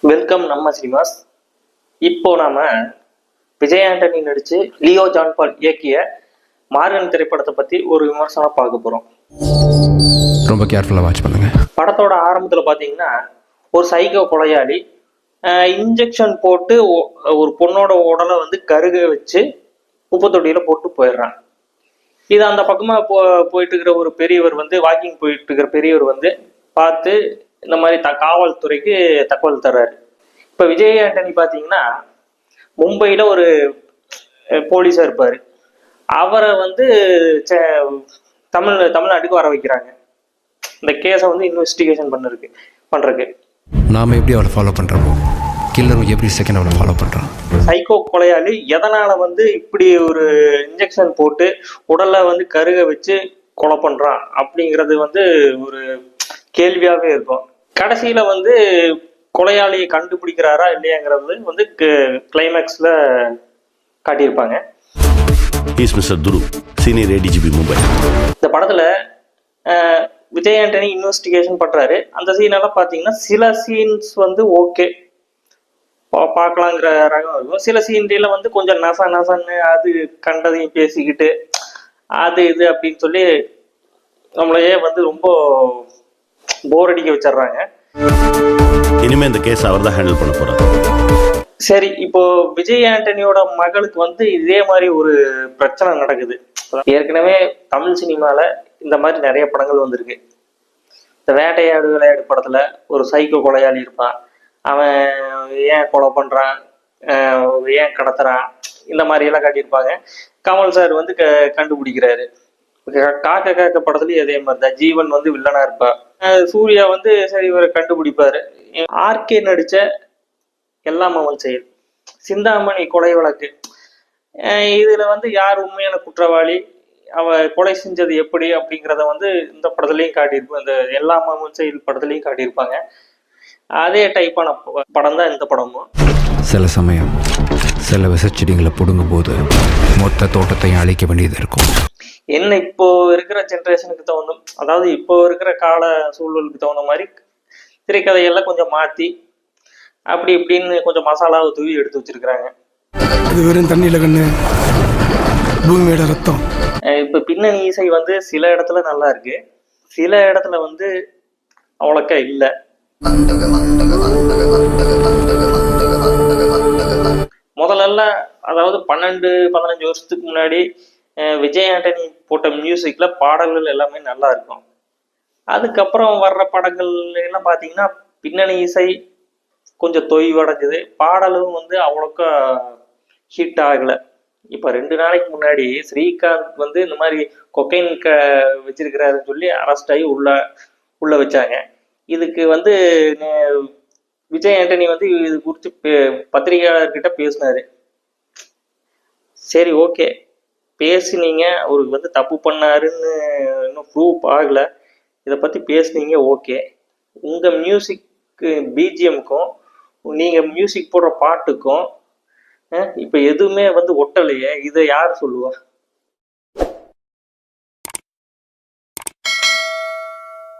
Welcome நம்ம cinemas. இப்போ நாம விஜய் ஆண்டனி நடிச்சு லியோ ஜான் பால் இயக்கிய மார்கன் திரைப்படத்தை பத்தி ஒரு விமர்சனம் பார்க்க போறோம். ரொம்ப கேர்ஃபுல்லா வாட்ச் பண்ணுங்க. படத்தோட ஆரம்பத்துல பாத்தீங்கன்னா ஒரு சைக்கோ கொலையாளி இன்ஜெக்ஷன் போட்டு ஒரு பொண்ணோட உடலை வந்து கருக வச்சு குப்பை தொட்டியில போட்டு போயிடுறான். இது அந்த பக்கமா போயிட்டு இருக்கிற ஒரு பெரியவர் வந்து வாக்கிங் போயிட்டு இருக்கிற பெரியவர் வந்து பார்த்து இந்த மாதிரி காவல்துறைக்கு தகவல் தர்றாரு. இப்ப விஜய் ஆண்டனி பாத்தீங்கன்னா மும்பையில ஒரு போலீஸா இருப்பாரு. அவரை வந்து தமிழ்நாட்டுக்கு வர வைக்கிறாங்க இந்த கேஸை வந்து இன்வெஸ்டிகேஷன் பண்றதுக்கு. நாம எப்படி அவளை ஃபாலோ பண்றோமோ கில்லரும் எப்படி செகண்ட் அவளை ஃபாலோ பண்றான். சைக்கோ கொலையாளி எதனால வந்து இப்படி ஒரு இன்ஜெக்ஷன் போட்டு உடல்ல வந்து கருக வச்சு கொலை பண்றான் அப்படிங்கிறது வந்து ஒரு கேள்வியாவே இருக்கும். கடைசியில வந்து கொலையாளியை கண்டுபிடிக்கிறாரா இல்லையாங்கிறது வந்து கிளைமேக்ஸ்ல காட்டியிருப்பாங்க. இந்த படத்துல விஜய் ஆண்டனி இன்வெஸ்டிகேஷன் பண்றாரு. அந்த சீனெல்லாம் பாத்தீங்கன்னா சில சீன்ஸ் வந்து ஓகே பார்க்கலாங்கிற ரகம் இருக்கும். சில சீன்ல வந்து கொஞ்சம் நசன்னு அது கண்டதையும் பேசிக்கிட்டு அது இது அப்படின்னு சொல்லி நம்மளையே வந்து ரொம்ப போர் அடிக்க வச்சிடுறாங்க. இனிமே இந்த கேஸ் அவர் தான் ஹேண்டில் பண்ண போறாரு. சரி, இப்போ விஜய் ஆண்டனியோட மகளுக்கு வந்து இதே மாதிரி ஒரு பிரச்சனை நடக்குது. ஏற்கனவே தமிழ் சினிமால இந்த மாதிரி நிறைய படங்கள் வந்திருக்கு. இந்த வேட்டையாடு விளையாடு படத்துல ஒரு சைக்கோ கொலையாளி இருப்பான். அவன் ஏன் கொலை பண்றான், ஏன் கடத்துறான், இந்த மாதிரி எல்லாம் காட்டியிருப்பாங்க. கமல் சார் வந்து கண்டுபிடிக்கிறாரு. காக்க படத்துலயும் அதே மாதிரிதான் ஜீவன் வந்து வில்லனா இருப்பா. சூர்யா வந்து சரி இவரை கண்டுபிடிப்பாரு. ஆர்கே நடிச்ச எல்லாம் அவன் செயல், சிந்தாமணி கொலை வழக்கு, இதுல வந்து யார் உண்மையான குற்றவாளி, அவ கொலை செஞ்சது எப்படி அப்படிங்கிறத வந்து இந்த படத்துலயும் காட்டியிருப்பாங்க. இந்த எல்லாம் அவன் செயல் படத்துலயும் காட்டியிருப்பாங்க. அதே டைப்பான படம் தான் இந்த படமும். சில சமயம் சில விசைச்செடிகளை பிடுங்கும் போது மொத்த தோட்டத்தையும் அழிக்க வேண்டியது இருக்கும். என்ன இப்போ இருக்கிற ஜென்ரேஷனுக்கு தகுந்த, அதாவது இப்போ இருக்கிற கால சூழலுக்கு தகுந்த மாதிரி திரைக்கதையெல்லாம் கொஞ்சம் மாற்றி அப்படி இப்படின்னு கொஞ்சம் மசாலாவை தூவி எடுத்து வச்சிருக்கிறாங்க. அது வெறும் தண்ணியில கண்ணு பூமியோட ரத்தம். இப்போ பின்னணி இசை வந்து சில இடத்துல நல்லா இருக்கு, சில இடத்துல வந்து அவ்வளோக்கா இல்லை. முதல்ல அதாவது 12-15 வருஷத்துக்கு முன்னாடி விஜய் ஆண்டனி போட்ட மியூசிக்ல பாடல்கள் எல்லாமே நல்லா இருக்கும். அதுக்கப்புறம் வர்ற படங்கள் எல்லாம் பார்த்தீங்கன்னா பின்னணி இசை கொஞ்சம் தொய்வடைஞ்சது, பாடலும் வந்து அவ்வளோக்கா ஹிட் ஆகலை. இப்போ 2 நாளைக்கு முன்னாடி ஸ்ரீகாந்த் வந்து இந்த மாதிரி கொக்கைன் வச்சிருக்கிறாருன்னு சொல்லி அரெஸ்ட் ஆகி உள்ள வச்சாங்க. இதுக்கு வந்து விஜய் ஆண்டனி வந்து இது குறித்து பத்திரிகையாளர்கிட்ட பேசினாரு. சரி ஓகே, பேசுனீங்க, அவருக்கு வந்து தப்பு பண்ணாருன்னு இன்னும் ப்ரூவ் ஆகலை, இதை பற்றி பேசுனீங்க ஓகே. உங்கள் மியூசிக்கு பிஜிஎம்க்கும் நீங்கள் மியூசிக் போடுற பாட்டுக்கும் இப்போ எதுவுமே வந்து ஒட்டலையே, இதை யார் சொல்லுவா?